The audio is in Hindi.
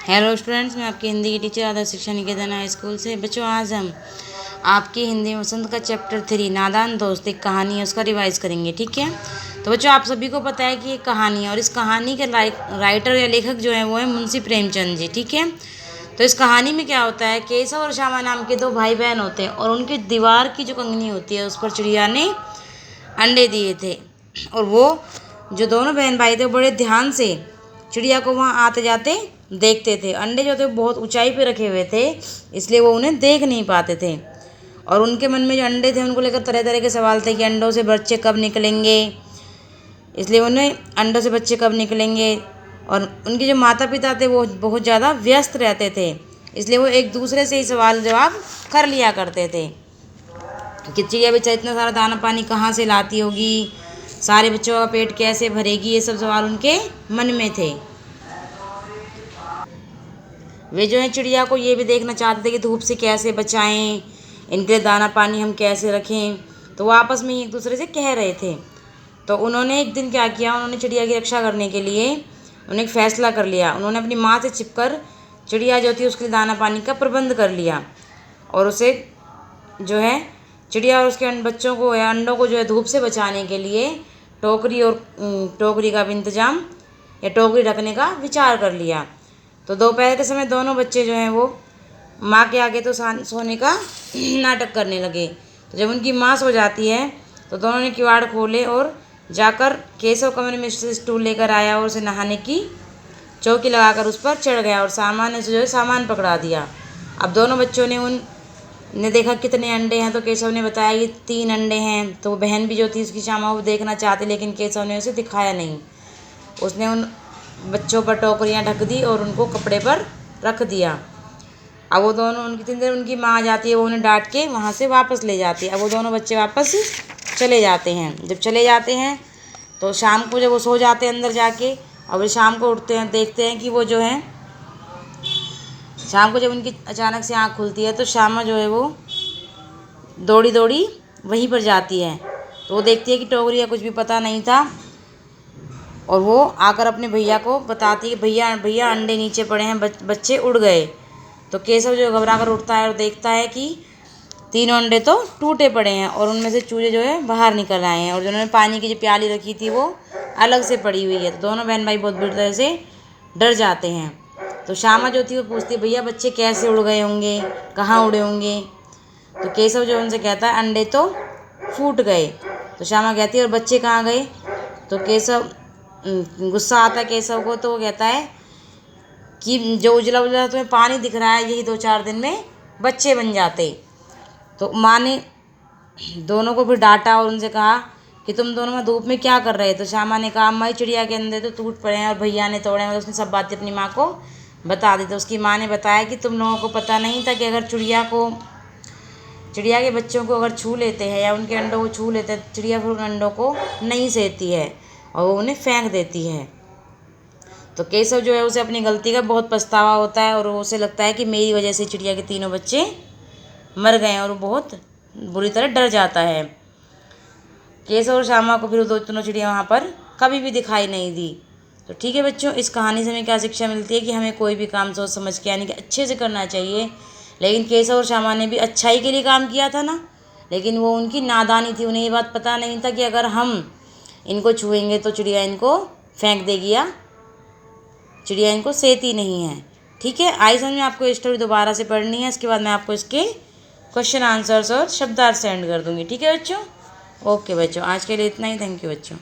हेलो स्टूडेंट्स, मैं आपकी हिंदी की टीचर आदर्श शिक्षा निकेतन हाई स्कूल से। बच्चों, आज हम आपकी हिंदी में वसंत का चैप्टर 3 नादान दोस्त एक कहानी है उसका रिवाइज करेंगे। ठीक है। तो बच्चों, आप सभी को पता है कि ये कहानी है और इस कहानी के राइटर या लेखक जो है वो है मुंशी प्रेमचंद जी। ठीक है। तो इस कहानी में क्या होता है, केशव और श्यामा नाम के दो भाई बहन होते हैं और उनकी दीवार की जो कंगनी होती है उस पर चिड़िया ने अंडे दिए थे। और वो जो दोनों बहन भाई थे बड़े ध्यान से चिड़िया को वहाँ आते जाते देखते थे। अंडे जो थे बहुत ऊंचाई पे रखे हुए थे, इसलिए वो उन्हें देख नहीं पाते थे। और उनके मन में जो अंडे थे उनको लेकर तरह तरह के सवाल थे कि अंडों से बच्चे कब निकलेंगे, इसलिए उन्हें अंडों से बच्चे कब निकलेंगे। और उनके जो माता पिता थे वो बहुत ज़्यादा व्यस्त रहते थे, इसलिए वो एक दूसरे से ही सवाल जवाब कर लिया करते थे कि चिड़िया बेचारी इतना सारा दाना पानी कहाँ से लाती होगी, सारे बच्चों का पेट कैसे भरेगी, ये सब सवाल उनके मन में थे। वे जो है चिड़िया को ये भी देखना चाहते थे कि धूप से कैसे बचाएं, इनके लिए दाना पानी हम कैसे रखें। तो वो आपस में एक दूसरे से कह रहे थे। तो उन्होंने एक दिन क्या किया, उन्होंने चिड़िया की रक्षा करने के लिए उन्होंने एक फ़ैसला कर लिया। उन्होंने अपनी माँ से छिपकर चिड़िया जो थी उसके लिए दाना पानी का प्रबंध कर लिया और उसे जो है चिड़िया और उसके बच्चों को या अंडों को जो है धूप से बचाने के लिए टोकरी का भी इंतज़ाम या टोकरी रखने का विचार कर लिया। तो दोपहर के समय दोनों बच्चे जो हैं वो माँ के आगे तो सोने का नाटक करने लगे। तो जब उनकी माँ सो जाती है तो दोनों ने किवाड़ खोले और जाकर केशव कमरे में से स्टूल लेकर आया और उसे नहाने की चौकी लगाकर उस पर चढ़ गया और सामान से जो है सामान पकड़ा दिया। अब दोनों बच्चों ने देखा कितने अंडे हैं, तो केशव ने बताया कि 3 अंडे हैं। तो बहन भी जो थी उसकी श्यामा वो देखना चाहती, लेकिन केशव ने उसे दिखाया नहीं। उसने उन बच्चों पर टोकरियाँ ढक दी और उनको कपड़े पर रख दिया। अब वो दोनों उनकी देर उनकी माँ आ जाती है, वो उन्हें डांट के वहाँ से वापस ले जाती है। अब वो दोनों बच्चे वापस चले जाते हैं। जब चले जाते हैं तो शाम को जब वो सो जाते हैं अंदर जाके, अब वो शाम को उठते हैं, देखते हैं कि वो जो है शाम को जब उनकी अचानक से आँख खुलती है तो श्यामा जो है वो दौड़ी दौड़ी वहीं पर जाती है। तो वो देखती है कि टोकरी का कुछ भी पता नहीं था और वो आकर अपने भैया को बताती है कि भैया भैया अंडे नीचे पड़े हैं, बच्चे उड़ गए। तो केशव जो घबरा कर उठता है और देखता है कि 3 अंडे तो टूटे पड़े हैं और उनमें से चूजे जो है बाहर निकल आए हैं और जिन्होंने पानी की जो प्याली रखी थी वो अलग से पड़ी हुई है। तो दोनों बहन भाई बहुत बुरी तरह से डर जाते हैं। तो श्यामा जो थी वो पूछती है भैया बच्चे कैसे उड़ गए होंगे, कहाँ उड़े होंगे। तो केशव जो उनसे कहता है अंडे तो फूट गए। तो श्यामा कहती है और बच्चे कहाँ गए। तो केशव गुस्सा आता है केशव को, तो वो कहता है कि जो उजला उजला तुम्हें पानी दिख रहा है यही 2-4 दिन में बच्चे बन जाते। तो माँ ने दोनों को फिर डांटा और उनसे कहा कि तुम दोनों में धूप में क्या कर रहे। तो श्यामा ने कहा अम्मा चिड़िया के अंदर तो टूट पड़े हैं और भैया ने तोड़े हैं। मतलब उसने सब बातें अपनी माँ को बता दी। तो उसकी माँ ने बताया कि तुम लोगों को पता नहीं था कि अगर चिड़िया के बच्चों को अगर छू लेते हैं या उनके अंडों को छू लेते हैं, चिड़िया फिर उन अंडों को नहीं सहती है और वो उन्हें फेंक देती है। तो केशव जो है उसे अपनी गलती का बहुत पछतावा होता है और उसे लगता है कि मेरी वजह से चिड़िया के 3 बच्चे मर गए हैं और वो बहुत बुरी तरह डर जाता है। केशव और श्यामा को फिर दोनों चिड़िया वहाँ पर कभी भी दिखाई नहीं दी। तो ठीक है बच्चों, इस कहानी से हमें क्या शिक्षा मिलती है कि हमें कोई भी काम सोच समझ के यानी कि अच्छे से करना चाहिए। लेकिन केशव और श्यामा ने भी अच्छाई के लिए काम किया था ना, लेकिन वो उनकी नादानी थी। उन्हें ये बात पता नहीं था कि अगर हम इनको छुएंगे तो चिड़िया इनको फेंक देगी या चिड़िया इनको सेती नहीं है। ठीक है, आई समझ में आपको स्टोरी दोबारा से पढ़नी है, इसके बाद मैं आपको इसके क्वेश्चन आंसर्स और शब्दार्थ सेंड कर दूँगी। ठीक है बच्चों, ओके बच्चों, आज के लिए इतना ही। थैंक यू बच्चों।